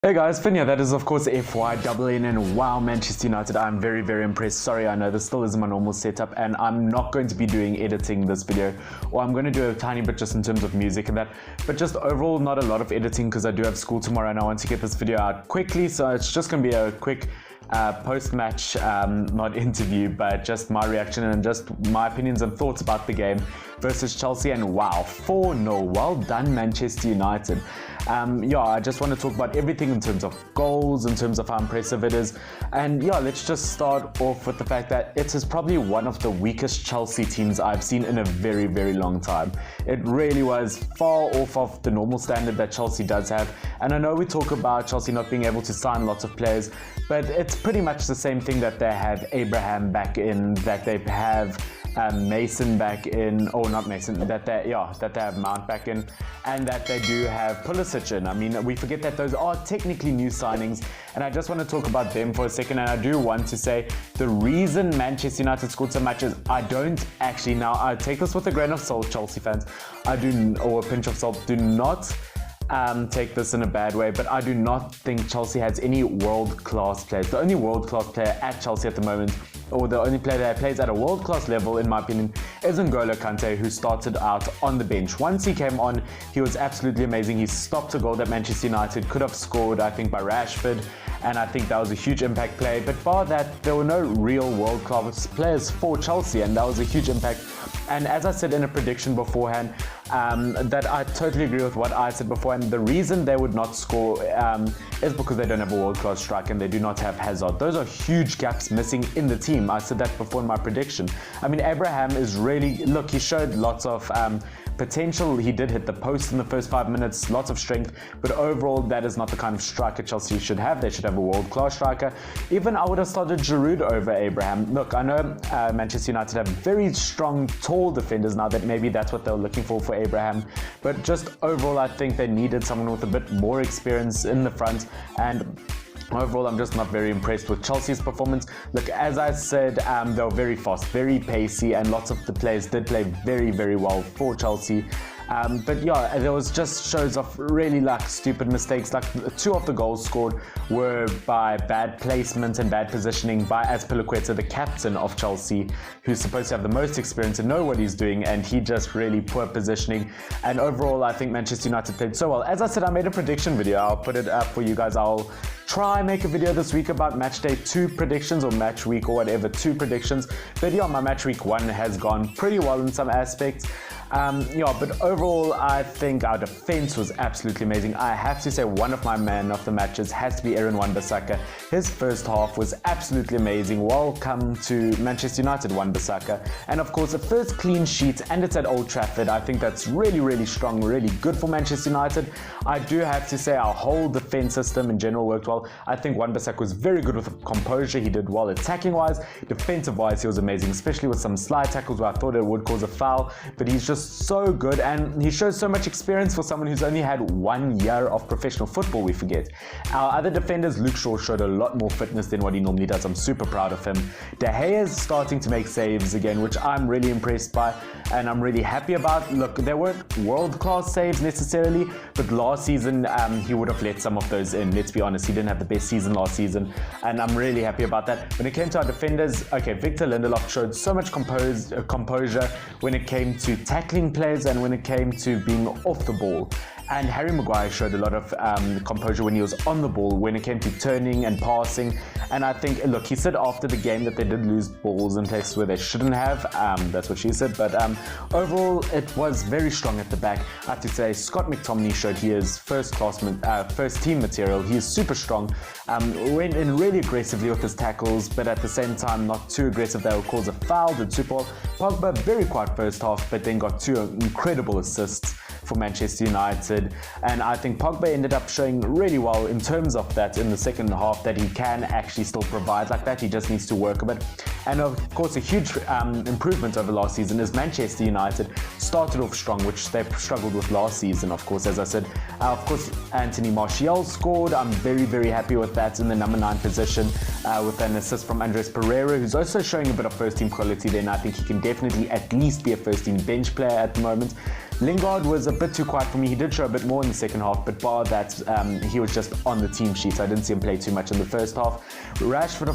Hey guys, Finn here. That is of course FYNN, and wow, Manchester United, I'm very, very impressed. Sorry, I know this still isn't my normal setup and I'm not going to be doing editing this video, or I'm going to do a tiny bit just in terms of music and that, but just overall not a lot of editing because I do have school tomorrow and I want to get this video out quickly, so it's just going to be a quick post-match, not interview, but just my reaction and just my opinions and thoughts about the game versus Chelsea. And wow, 4-0, well done Manchester United. Yeah, I just want to talk about everything in terms of goals, in terms of how impressive it is. And yeah, let's just start off with the fact that it is probably one of the weakest Chelsea teams I've seen in a very, very long time. It really was far off of the normal standard that Chelsea does have. And I know we talk about Chelsea not being able to sign lots of players, but it's pretty much the same thing that they have Abraham back in, that they have Mason back in, or not Mason, that they have Mount back in, and that they do have Pulisic in. I mean, we forget that those are technically new signings, and I just want to talk about them for a second. And I do want to say the reason Manchester United scored so much is I don't actually, now I take this with a grain of salt, Chelsea fans, or a pinch of salt, do not take this in a bad way, but I do not think Chelsea has any world-class players. The only world-class player at Chelsea at the moment, or the only player that plays at a world-class level, in my opinion, is N'Golo Kante, who started out on the bench. Once he came on, he was absolutely amazing. He stopped a goal that Manchester United could have scored, I think, by Rashford, and I think that was a huge impact play. But bar that, there were no real world-class players for Chelsea, and that was a huge impact. And as I said in a prediction beforehand, that I totally agree with what I said before, and the reason they would not score is because they don't have a world-class striker and they do not have Hazard. Those are huge gaps missing in the team. I said that before in my prediction. I mean, Abraham is really, look, he showed lots of potential. He did hit the post in the first 5 minutes, lots of strength, but overall that is not the kind of striker Chelsea should have. They should have a world-class striker. Even I would have started Giroud over Abraham. Look, I know Manchester United have very strong, tall defenders now, that maybe that's what they were looking for Abraham, but just overall I think they needed someone with a bit more experience in the front. And overall, I'm just not very impressed with Chelsea's performance. Look, as I said, they were very fast, very pacey, and lots of the players did play very, very well for Chelsea. But yeah, there was just shows of really stupid mistakes. Like 2 of the goals scored were by bad placement and bad positioning by Azpilicueta, the captain of Chelsea, who's supposed to have the most experience and know what he's doing, and he just really poor positioning. And overall, I think Manchester United played so well. As I said, I made a prediction video. I'll put it up for you guys. I'll try make a video this week about match day 2 predictions, or match week, or whatever, 2 predictions. But yeah, my match week 1 has gone pretty well in some aspects. Yeah, but overall, I think our defense was absolutely amazing. I have to say, one of my man of the matches has to be wan-bissaka. His first half was absolutely amazing. Welcome to Manchester United, wan-bissaka. And of course, the first clean sheet, and it's at Old Trafford. I think that's really, really strong, really good for Manchester United. I do have to say our whole defense system in general worked well. I think wan-bissaka was very good with composure. He did well attacking-wise. Defensive-wise, he was amazing, especially with some slide tackles where I thought it would cause a foul, but he's just so good, and he shows so much experience for someone who's only had 1 year of professional football, we forget. Our other defenders, Luke Shaw showed a lot more fitness than what he normally does. I'm super proud of him. De Gea is starting to make saves again, which I'm really impressed by and I'm really happy about. Look, they weren't world-class saves necessarily, but last season he would have let some of those in. Let's be honest, he didn't have the best season last season, and I'm really happy about that. When it came to our defenders, okay, Victor Lindelof showed so much composure when it came to tackling players and when it came to being off the ball. And Harry Maguire showed a lot of composure when he was on the ball, when it came to turning and passing. And I think, look, he said after the game that they did lose balls in places where they shouldn't have. That's what she said. But overall, it was very strong at the back. I have to say, Scott McTominay showed he is first team material. He is super strong. Went in really aggressively with his tackles, but at the same time, not too aggressive. They would cause a foul, did super well. Pogba, very quiet first half, but then got 2 incredible assists for Manchester United, and I think Pogba ended up showing really well in terms of that in the second half, that he can actually still provide like that. He just needs to work a bit. And of course, a huge improvement over last season is Manchester United started off strong, which they struggled with last season, of course, as I said. Of course, Anthony Martial scored. I'm very, very happy with that in the number 9 position, with an assist from Andres Pereira, who's also showing a bit of first team quality then. I think he can definitely at least be a first team bench player at the moment. Lingard was a bit too quiet for me. He did show a bit more in the second half, but bar that, he was just on the team sheet. So I didn't see him play too much in the first half. Rashford,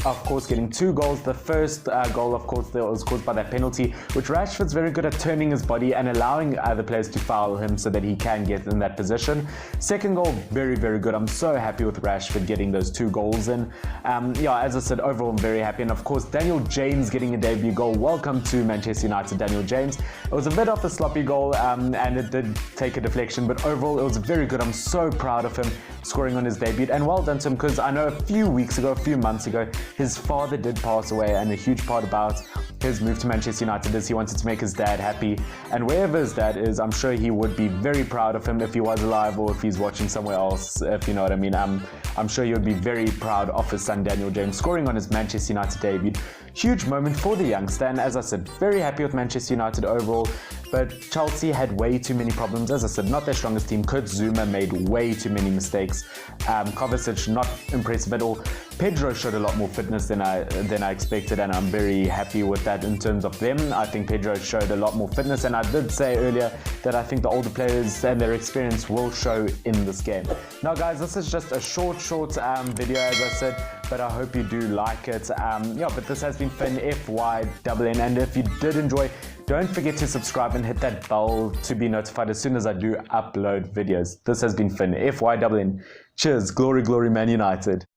of course, getting 2 goals. The first goal, of course, was caused by that penalty, which Rashford's very good at turning his body and allowing other players to foul him so that he can get in that position. Second goal, very, very good. I'm so happy with Rashford getting those 2 goals in. Yeah, as I said, overall, I'm very happy. And of course, Daniel James getting a debut goal. Welcome to Manchester United, Daniel James. It was a bit off the sloppy goal, and it did take a deflection, but overall, it was very good. I'm so proud of him scoring on his debut, and well done to him, because I know a few months ago, his father did pass away, and a huge part about his move to Manchester United is he wanted to make his dad happy, and wherever his dad is, I'm sure he would be very proud of him if he was alive or if he's watching somewhere else, if you know what I mean. I'm sure he would be very proud of his son Daniel James scoring on his Manchester United debut. Huge moment for the youngster, and as I said, very happy with Manchester United overall. But Chelsea had way too many problems. As I said, not their strongest team. Kurt Zouma made way too many mistakes. Kovacic, not impressive at all. Pedro showed a lot more fitness than I expected, and I'm very happy with that in terms of them. I think Pedro showed a lot more fitness, and I did say earlier that I think the older players and their experience will show in this game. Now guys, this is just a short video, as I said, but I hope you do like it. Yeah, but this has been Finn, FYNN, and if you did enjoy, don't forget to subscribe and hit that bell to be notified as soon as I do upload videos. This has been Finn, FYNN. Cheers, glory, glory, Man United.